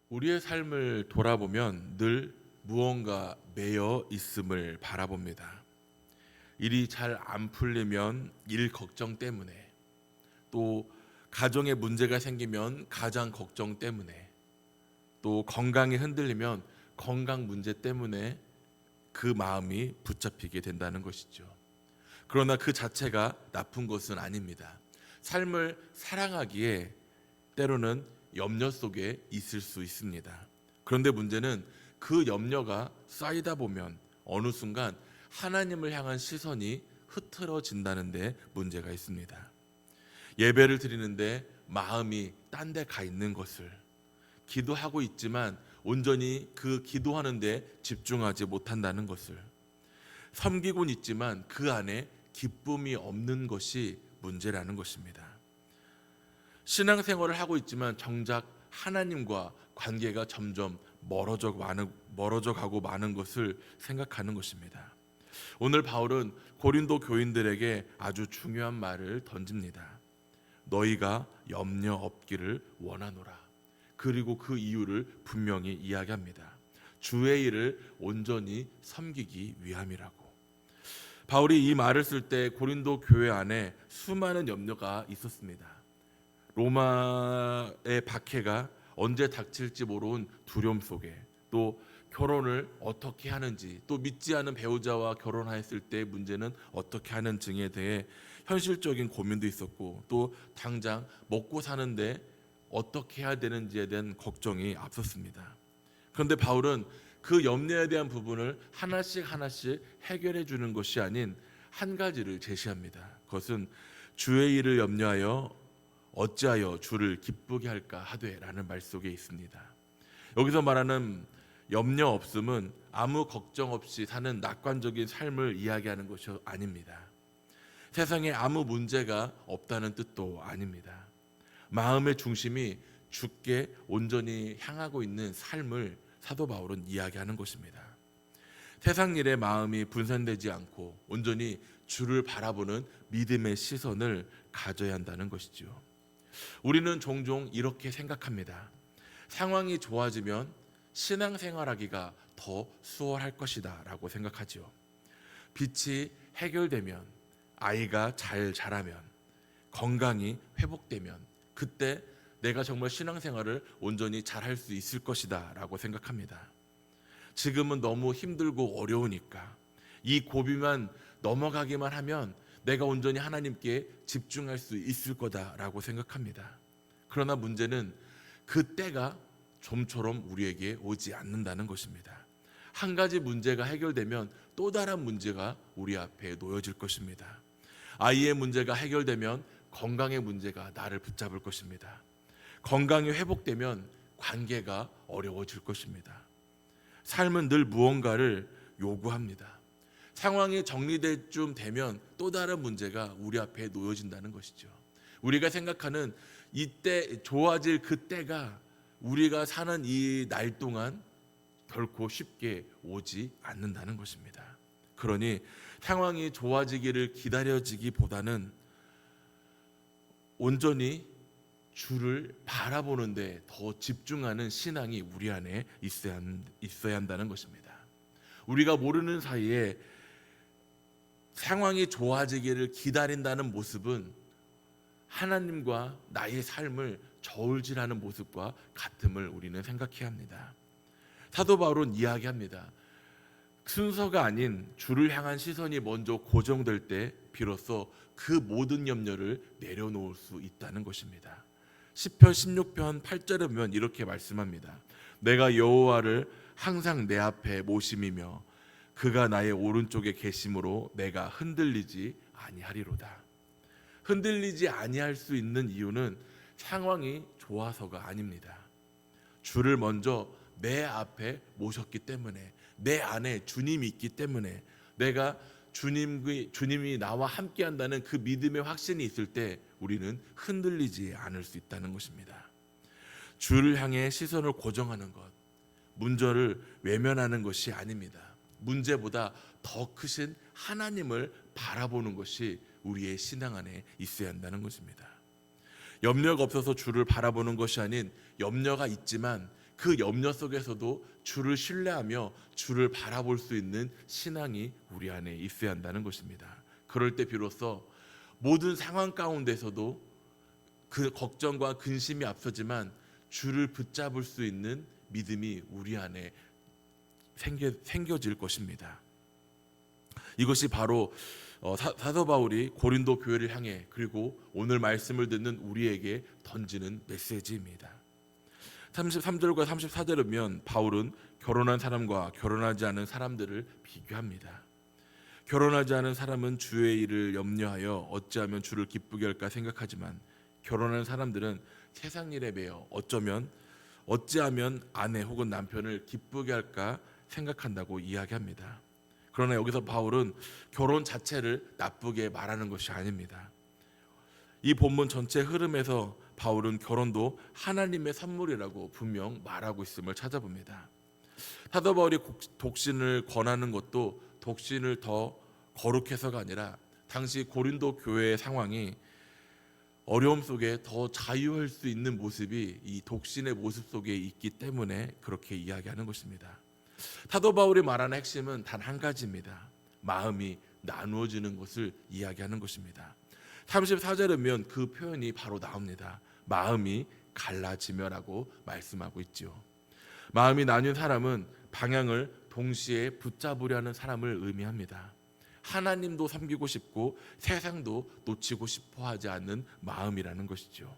우리의 삶을 돌아보면 늘 무언가 매여 있음을 바라봅니다. 일이 잘 안 풀리면 일 걱정 때문에, 또 가정에 문제가 생기면 가장 걱정 때문에, 또 건강이 흔들리면 건강 문제 때문에 그 마음이 붙잡히게 된다는 것이죠. 그러나 그 자체가 나쁜 것은 아닙니다. 삶을 사랑하기에 때로는 염려 속에 있을 수 있습니다. 그런데 문제는 그 염려가 쌓이다 보면 어느 순간 하나님을 향한 시선이 흐트러진다는 데 문제가 있습니다. 예배를 드리는데 마음이 딴 데 가 있는 것을, 기도하고 있지만 온전히 그 기도하는 데 집중하지 못한다는 것을, 섬기곤 있지만 그 안에 기쁨이 없는 것이 문제라는 것입니다. 신앙생활을 하고 있지만 정작 하나님과 관계가 점점 멀어져 가고 마는 것을 생각하는 것입니다. 오늘 바울은 고린도 교인들에게 아주 중요한 말을 던집니다. 너희가 염려 없기를 원하노라. 그리고 그 이유를 분명히 이야기합니다. 주의 일을 온전히 섬기기 위함이라고. 바울이 이 말을 쓸 때 고린도 교회 안에 수많은 염려가 있었습니다. 로마의 박해가 언제 닥칠지 모르는 두려움 속에, 또 결혼을 어떻게 하는지, 또 믿지 않은 배우자와 결혼했을 때 문제는 어떻게 하는 등에 대해 현실적인 고민도 있었고, 또 당장 먹고 사는데 어떻게 해야 되는지에 대한 걱정이 앞섰습니다. 그런데 바울은 그 염려에 대한 부분을 하나씩 하나씩 해결해 주는 것이 아닌 한 가지를 제시합니다. 그것은 주의 일을 염려하여 어찌하여 주를 기쁘게 할까 하되라는 말 속에 있습니다. 여기서 말하는 염려 없음은 아무 걱정 없이 사는 낙관적인 삶을 이야기하는 것이 아닙니다. 세상에 아무 문제가 없다는 뜻도 아닙니다. 마음의 중심이 주께 온전히 향하고 있는 삶을 사도 바울은 이야기하는 것입니다. 세상 일에 마음이 분산되지 않고 온전히 주를 바라보는 믿음의 시선을 가져야 한다는 것이죠. 우리는 종종 이렇게 생각합니다. 상황이 좋아지면 신앙생활하기가 더 수월할 것이다 라고 생각하죠. 빚이 해결되면, 아이가 잘 자라면, 건강이 회복되면 그때 내가 정말 신앙생활을 온전히 잘할 수 있을 것이다 라고 생각합니다. 지금은 너무 힘들고 어려우니까 이 고비만 넘어가기만 하면 내가 온전히 하나님께 집중할 수 있을 거다라고 생각합니다. 그러나 문제는 그 때가 좀처럼 우리에게 오지 않는다는 것입니다. 한 가지 문제가 해결되면 또 다른 문제가 우리 앞에 놓여질 것입니다. 아이의 문제가 해결되면 건강의 문제가 나를 붙잡을 것입니다. 건강이 회복되면 관계가 어려워질 것입니다. 삶은 늘 무언가를 요구합니다. 상황이 정리될 쯤 되면 또 다른 문제가 우리 앞에 놓여진다는 것이죠. 우리가 생각하는 이때 좋아질 그때가 우리가 사는 이 날 동안 결코 쉽게 오지 않는다는 것입니다. 그러니 상황이 좋아지기를 기다려지기보다는 온전히 주를 바라보는데 더 집중하는 신앙이 우리 안에 있어야 한다는 것입니다. 우리가 모르는 사이에 상황이 좋아지기를 기다린다는 모습은 하나님과 나의 삶을 저울질하는 모습과 같음을 우리는 생각해야 합니다. 사도 바울은 이야기합니다. 순서가 아닌 주를 향한 시선이 먼저 고정될 때 비로소 그 모든 염려를 내려놓을 수 있다는 것입니다. 시편 16편 8절에 보면 이렇게 말씀합니다. 내가 여호와를 항상 내 앞에 모심이며 그가 나의 오른쪽에 계심으로 내가 흔들리지 아니하리로다. 흔들리지 아니할 수 있는 이유는 상황이 좋아서가 아닙니다. 주를 먼저 내 앞에 모셨기 때문에, 내 안에 주님이 있기 때문에, 내가 주님이 나와 함께 한다는 그 믿음의 확신이 있을 때 우리는 흔들리지 않을 수 있다는 것입니다. 주를 향해 시선을 고정하는 것, 문제를 외면하는 것이 아닙니다. 문제보다 더 크신 하나님을 바라보는 것이 우리의 신앙 안에 있어야 한다는 것입니다. 염려가 없어서 주를 바라보는 것이 아닌 염려가 있지만 그 염려 속에서도 주를 신뢰하며 주를 바라볼 수 있는 신앙이 우리 안에 있어야 한다는 것입니다. 그럴 때 비로소 모든 상황 가운데서도 그 걱정과 근심이 앞서지만 주를 붙잡을 수 있는 믿음이 우리 안에 생겨질 것입니다. 이것이 바로 사도 바울이 고린도 교회를 향해 그리고 오늘 말씀을 듣는 우리에게 던지는 메시지입니다. 33절과 34절을 보면 바울은 결혼한 사람과 결혼하지 않은 사람들을 비교합니다. 결혼하지 않은 사람은 주의 일을 염려하여 어찌하면 주를 기쁘게 할까 생각하지만 결혼한 사람들은 세상 일에 매여 어찌하면 아내 혹은 남편을 기쁘게 할까 생각한다고 이야기합니다. 그러나 여기서 바울은 결혼 자체를 나쁘게 말하는 것이 아닙니다. 이 본문 전체 흐름에서 바울은 결혼도 하나님의 선물이라고 분명 말하고 있음을 찾아봅니다. 사도 바울이 독신을 권하는 것도 독신을 더 거룩해서가 아니라 당시 고린도 교회의 상황이 어려움 속에 더 자유할 수 있는 모습이 이 독신의 모습 속에 있기 때문에 그렇게 이야기하는 것입니다. 사도 바울이 말하는 핵심은 단 한 가지입니다. 마음이 나누어지는 것을 이야기하는 것입니다. 34절에 보면 그 표현이 바로 나옵니다. 마음이 갈라지며라고 말씀하고 있죠. 마음이 나뉜 사람은 방향을 동시에 붙잡으려 하는 사람을 의미합니다. 하나님도 섬기고 싶고 세상도 놓치고 싶어 하지 않는 마음이라는 것이죠.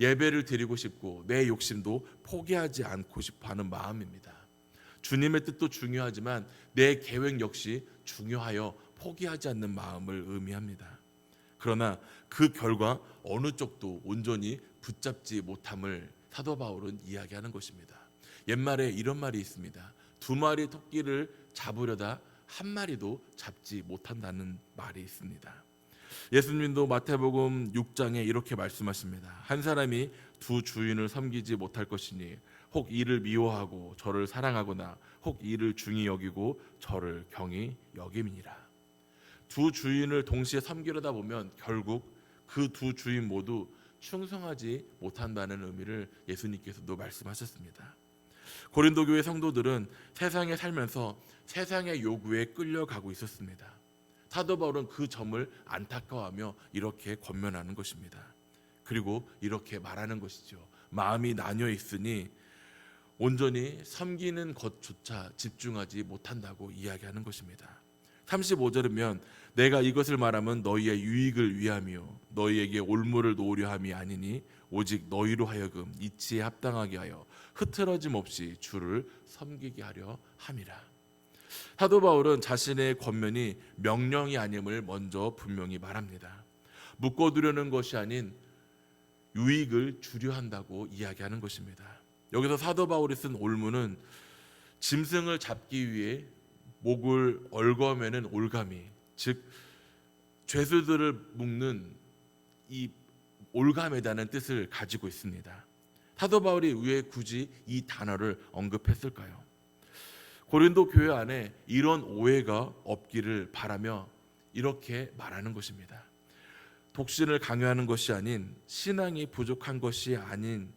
예배를 드리고 싶고 내 욕심도 포기하지 않고 싶어 하는 마음입니다. 주님의 뜻도 중요하지만 내 계획 역시 중요하여 포기하지 않는 마음을 의미합니다. 그러나 그 결과 어느 쪽도 온전히 붙잡지 못함을 사도 바울은 이야기하는 것입니다. 옛말에 이런 말이 있습니다. 2마리 토끼를 잡으려다 한 마리도 잡지 못한다는 말이 있습니다. 예수님도 마태복음 6장에 이렇게 말씀하십니다. 한 사람이 두 주인을 섬기지 못할 것이니 혹 이를 미워하고 저를 사랑하거나 혹 이를 중히 여기고 저를 경히 여김이니라. 두 주인을 동시에 섬기려다 보면 결국 그 두 주인 모두 충성하지 못한다는 의미를 예수님께서도 말씀하셨습니다. 고린도 교회 성도들은 세상에 살면서 세상의 요구에 끌려가고 있었습니다. 사도 바울은 그 점을 안타까워하며 이렇게 권면하는 것입니다. 그리고 이렇게 말하는 것이죠. 마음이 나뉘어 있으니 온전히 섬기는 것조차 집중하지 못한다고 이야기하는 것입니다. 35절이면 내가 이것을 말하면 너희의 유익을 위하며 너희에게 올무를 놓으려 함이 아니니 오직 너희로 하여금 이치에 합당하게 하여 흐트러짐 없이 주를 섬기게 하려 함이라. 사도 바울은 자신의 권면이 명령이 아님을 먼저 분명히 말합니다. 묶어두려는 것이 아닌 유익을 주려 한다고 이야기하는 것입니다. 여기서 사도 바울이 쓴 올무는 짐승을 잡기 위해 목을 얽어매는 올가미, 즉 죄수들을 묶는 이 올가매다는 뜻을 가지고 있습니다. 사도 바울이 왜 굳이 이 단어를 언급했을까요? 고린도 교회 안에 이런 오해가 없기를 바라며 이렇게 말하는 것입니다. 독신을 강요하는 것이 아닌 신앙이 부족한 것이 아닌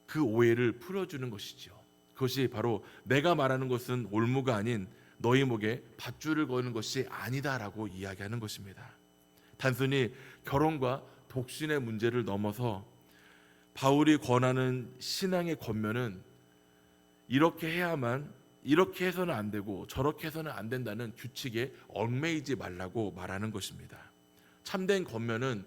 그 오해를 풀어주는 것이죠. 그것이 바로 내가 말하는 것은 올무가 아닌 너희 목에 밧줄을 거는 것이 아니다라고 이야기하는 것입니다. 단순히 결혼과 독신의 문제를 넘어서 바울이 권하는 신앙의 권면은 이렇게 해야만, 이렇게 해서는 안 되고 저렇게 해서는 안 된다는 규칙에 얽매이지 말라고 말하는 것입니다. 참된 권면은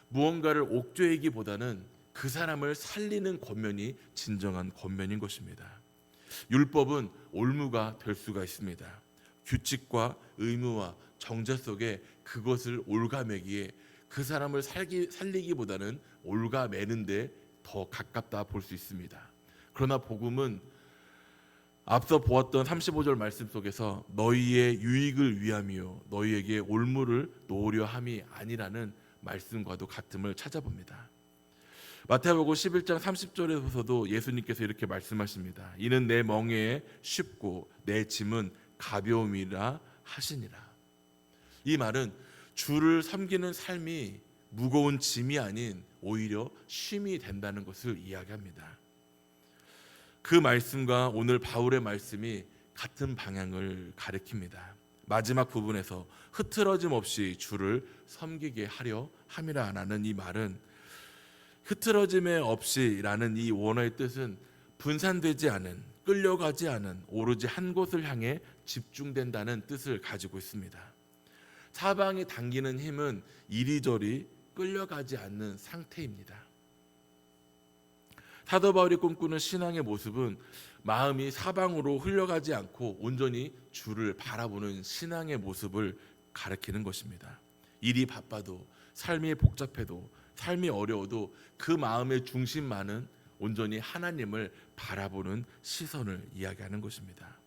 무언가를 옥죄이기보다는 그 사람을 살리는 권면이 진정한 권면인 것입니다. 율법은 올무가 될 수가 있습니다. 규칙과 의무와 정죄 속에 그것을 올가매기에 그 사람을 살리기보다는 올가매는데 더 가깝다 볼 수 있습니다. 그러나 복음은 앞서 보았던 35절 말씀 속에서 너희의 유익을 위함이요 너희에게 올무를 놓으려 함이 아니라는 말씀과도 같음을 찾아봅니다. 마태복음 11장 30절에서도 예수님께서 이렇게 말씀하십니다. 이는 내 멍에에 쉽고 내 짐은 가벼움이라 하시니라. 이 말은 주를 섬기는 삶이 무거운 짐이 아닌 오히려 쉼이 된다는 것을 이야기합니다. 그 말씀과 오늘 바울의 말씀이 같은 방향을 가리킵니다. 마지막 부분에서 흐트러짐 없이 주를 섬기게 하려 함이라는 이 말은, 흐트러짐에 없이라는 이 원어의 뜻은 분산되지 않은, 끌려가지 않은, 오로지 한 곳을 향해 집중된다는 뜻을 가지고 있습니다. 사방이 당기는 힘은 이리저리 끌려가지 않는 상태입니다. 사도 바울이 꿈꾸는 신앙의 모습은 마음이 사방으로 흘러가지 않고 온전히 주를 바라보는 신앙의 모습을 가리키는 것입니다. 일이 바빠도, 삶이 복잡해도, 삶이 어려워도 그 마음의 중심만은 온전히 하나님을 바라보는 시선을 이야기하는 것입니다.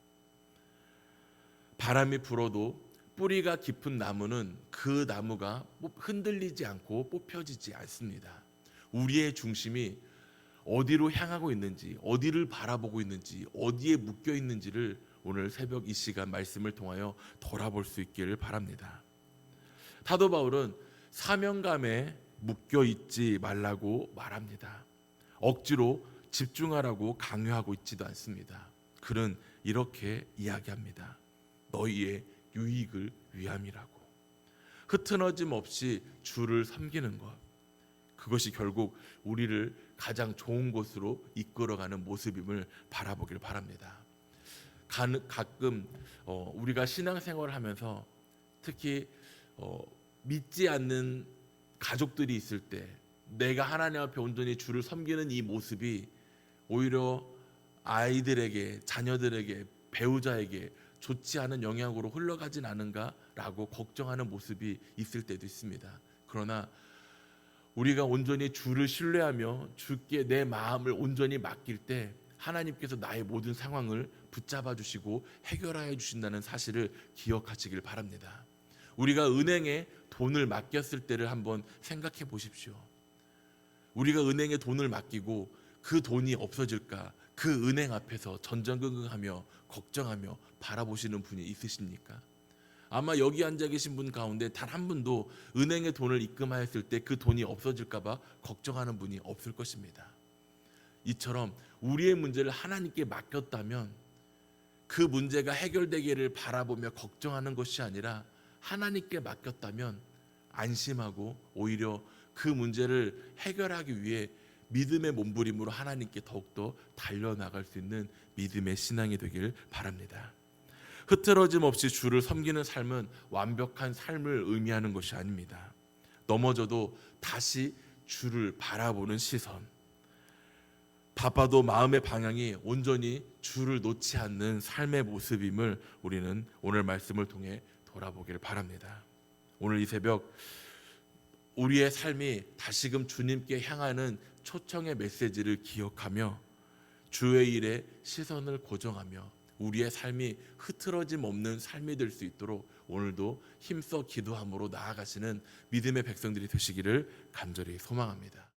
바람이 불어도 뿌리가 깊은 나무는 그 나무가 흔들리지 않고 뽑혀지지 않습니다. 우리의 중심이 어디로 향하고 있는지, 어디를 바라보고 있는지, 어디에 묶여 있는지를 오늘 새벽 이 시간 말씀을 통하여 돌아볼 수 있기를 바랍니다. 사도 바울은 사명감에 묶여 있지 말라고 말합니다. 억지로 집중하라고 강요하고 있지도 않습니다. 그는 이렇게 이야기합니다. 너희의 유익을 위함이라고. 흐트러짐 없이 주를 섬기는 것, 그것이 결국 우리를 가장 좋은 곳으로 이끌어가는 모습임을 바라보길 바랍니다. 가끔 우리가 신앙생활을 하면서 특히 믿지 않는 가족들이 있을 때 내가 하나님 앞에 온전히 주를 섬기는 이 모습이 오히려 아이들에게, 자녀들에게, 배우자에게 좋지 않은 영향으로 흘러가진 않은가라고 걱정하는 모습이 있을 때도 있습니다. 그러나 우리가 온전히 주를 신뢰하며 주께 내 마음을 온전히 맡길 때 하나님께서 나의 모든 상황을 붙잡아 주시고 해결하여 주신다는 사실을 기억하시길 바랍니다. 우리가 은행에 돈을 맡겼을 때를 한번 생각해 보십시오. 우리가 은행에 돈을 맡기고 그 돈이 없어질까, 그 은행 앞에서 전전긍긍하며 걱정하며 바라보시는 분이 있으십니까? 아마 여기 앉아 계신 분 가운데 단 한 분도 은행에 돈을 입금하였을 때 그 돈이 없어질까 봐 걱정하는 분이 없을 것입니다. 이처럼 우리의 문제를 하나님께 맡겼다면 그 문제가 해결되기를 바라보며 걱정하는 것이 아니라 하나님께 맡겼다면 안심하고 오히려 그 문제를 해결하기 위해 믿음의 몸부림으로 하나님께 더욱더 달려나갈 수 있는 믿음의 신앙이 되길 바랍니다. 흐트러짐 없이 주를 섬기는 삶은 완벽한 삶을 의미하는 것이 아닙니다. 넘어져도 다시 주를 바라보는 시선, 바빠도 마음의 방향이 온전히 주를 놓지 않는 삶의 모습임을 우리는 오늘 말씀을 통해 돌아보길 바랍니다. 오늘 이 새벽 우리의 삶이 다시금 주님께 향하는 초청의 메시지를 기억하며 주의 일에 시선을 고정하며 우리의 삶이 흐트러짐 없는 삶이 될 수 있도록 오늘도 힘써 기도함으로 나아가시는 믿음의 백성들이 되시기를 간절히 소망합니다.